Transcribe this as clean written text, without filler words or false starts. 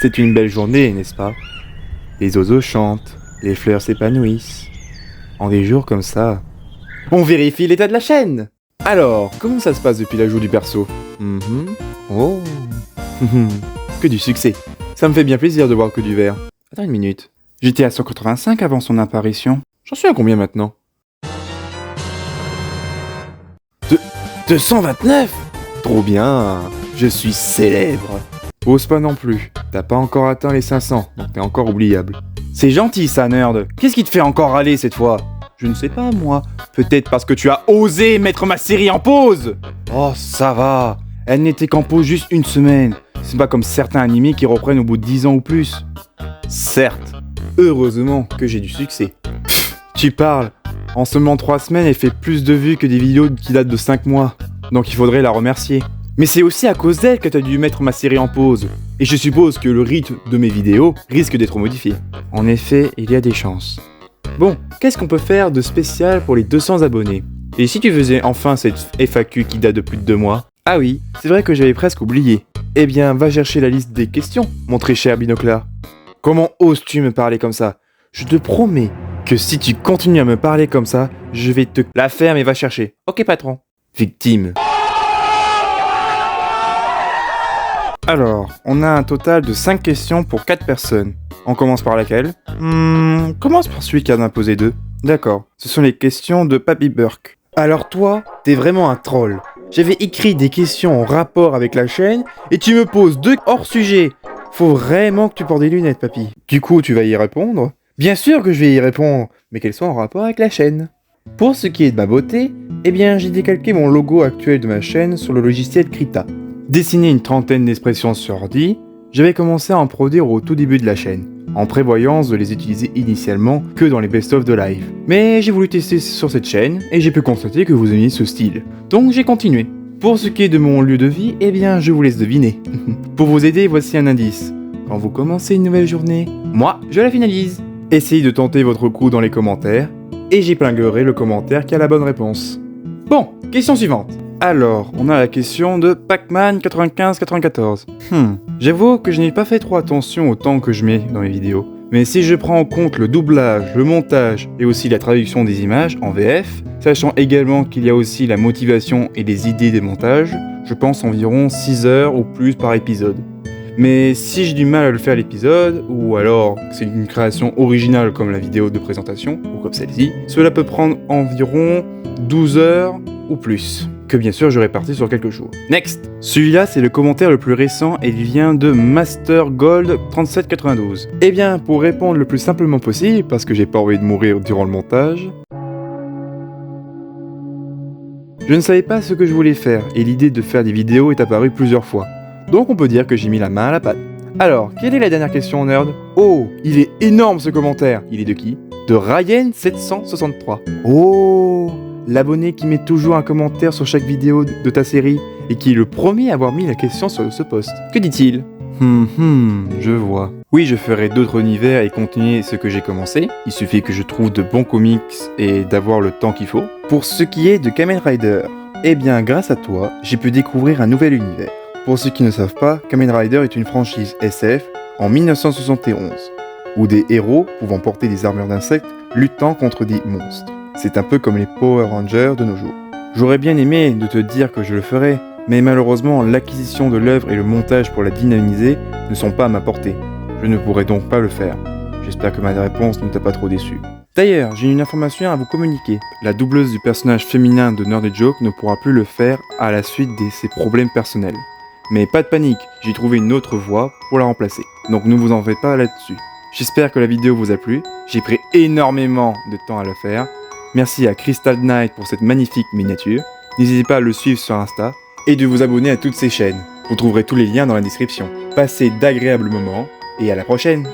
C'est une belle journée, n'est-ce pas? Les oiseaux chantent, les fleurs s'épanouissent. En des jours comme ça, on vérifie l'état de la chaîne. Alors, comment ça se passe depuis l'ajout du perso? Oh. Que du succès. Ça me fait bien plaisir de voir que du vert. Attends une minute. J'étais à 185 avant son apparition. J'en suis à combien maintenant? 229? Trop bien. Je suis célèbre. Ose pas non plus. T'as pas encore atteint les 500, donc t'es encore oubliable. C'est gentil ça, nerd. Qu'est-ce qui te fait encore râler cette fois? Je ne sais pas, moi. Peut-être parce que tu as osé mettre ma série en pause. Oh, ça va. Elle n'était qu'en pause juste une semaine. C'est pas comme certains animés qui reprennent au bout de 10 ans ou plus. Certes. Heureusement que j'ai du succès. Pff, tu parles. En seulement 3 semaines, elle fait plus de vues que des vidéos qui datent de 5 mois. Donc il faudrait la remercier. Mais c'est aussi à cause d'elle que t'as dû mettre ma série en pause. Et je suppose que le rythme de mes vidéos risque d'être modifié. En effet, il y a des chances. Bon, qu'est-ce qu'on peut faire de spécial pour les 200 abonnés? Et si tu faisais enfin cette FAQ qui date de plus de 2 mois? Ah oui, c'est vrai que j'avais presque oublié. Eh bien, va chercher la liste des questions, mon très cher Binoclard. Comment oses-tu me parler comme ça? Je te promets que si tu continues à me parler comme ça, je vais te la faire mais va chercher. Ok patron. Victime. Alors, on a un total de 5 questions pour 4 personnes. On commence par laquelle? Commence par celui qui en a posé 2. D'accord, ce sont les questions de Papy Burke. Alors toi, t'es vraiment un troll. J'avais écrit des questions en rapport avec la chaîne et tu me poses 2 hors sujet. Faut vraiment que tu portes des lunettes, papy. Du coup, tu vas y répondre? Bien sûr que je vais y répondre, mais qu'elles soient en rapport avec la chaîne. Pour ce qui est de ma beauté, eh bien j'ai décalqué mon logo actuel de ma chaîne sur le logiciel Krita. Dessiné une trentaine d'expressions sur ordi, j'avais commencé à en produire au tout début de la chaîne, en prévoyant de les utiliser initialement que dans les best-of de live. Mais j'ai voulu tester sur cette chaîne et j'ai pu constater que vous aimiez ce style, donc j'ai continué. Pour ce qui est de mon lieu de vie, eh bien je vous laisse deviner. Pour vous aider, voici un indice. Quand vous commencez une nouvelle journée, moi je la finalise. Essayez de tenter votre coup dans les commentaires et j'épinglerai le commentaire qui a la bonne réponse. Bon, question suivante. Alors, on a la question de Pacman9594. J'avoue que je n'ai pas fait trop attention au temps que je mets dans mes vidéos. Mais si je prends en compte le doublage, le montage et aussi la traduction des images en VF, sachant également qu'il y a aussi la motivation et les idées des montages, je pense environ 6 heures ou plus par épisode. Mais si j'ai du mal à le faire l'épisode, ou alors c'est une création originale comme la vidéo de présentation, ou comme celle-ci, cela peut prendre environ 12 heures ou plus, que bien sûr je répartis sur quelques jours. Next! Celui-là c'est le commentaire le plus récent et il vient de MasterGold3792. Eh bien, pour répondre le plus simplement possible, parce que j'ai pas envie de mourir durant le montage, je ne savais pas ce que je voulais faire, et l'idée de faire des vidéos est apparue plusieurs fois. Donc on peut dire que j'ai mis la main à la pâte. Alors, quelle est la dernière question, nerd? Oh, il est énorme ce commentaire. Il est de qui? De Ryan763. Oh, l'abonné qui met toujours un commentaire sur chaque vidéo de ta série et qui est le premier à avoir mis la question sur ce post. Que dit-il? Je vois. Oui, je ferai d'autres univers et continuer ce que j'ai commencé. Il suffit que je trouve de bons comics et d'avoir le temps qu'il faut. Pour ce qui est de Kamen Rider, eh bien grâce à toi, j'ai pu découvrir un nouvel univers. Pour ceux qui ne savent pas, Kamen Rider est une franchise SF en 1971, où des héros pouvant porter des armures d'insectes luttant contre des monstres. C'est un peu comme les Power Rangers de nos jours. J'aurais bien aimé de te dire que je le ferais, mais malheureusement l'acquisition de l'œuvre et le montage pour la dynamiser ne sont pas à ma portée. Je ne pourrai donc pas le faire. J'espère que ma réponse ne t'a pas trop déçu. D'ailleurs, j'ai une information à vous communiquer. La doubleuse du personnage féminin de Nerd & Joke ne pourra plus le faire à la suite de ses problèmes personnels. Mais pas de panique, j'ai trouvé une autre voie pour la remplacer. Donc ne vous en faites pas là-dessus. J'espère que la vidéo vous a plu, j'ai pris énormément de temps à le faire. Merci à Crystal Knight pour cette magnifique miniature. N'hésitez pas à le suivre sur Insta et de vous abonner à toutes ses chaînes. Vous trouverez tous les liens dans la description. Passez d'agréables moments et à la prochaine!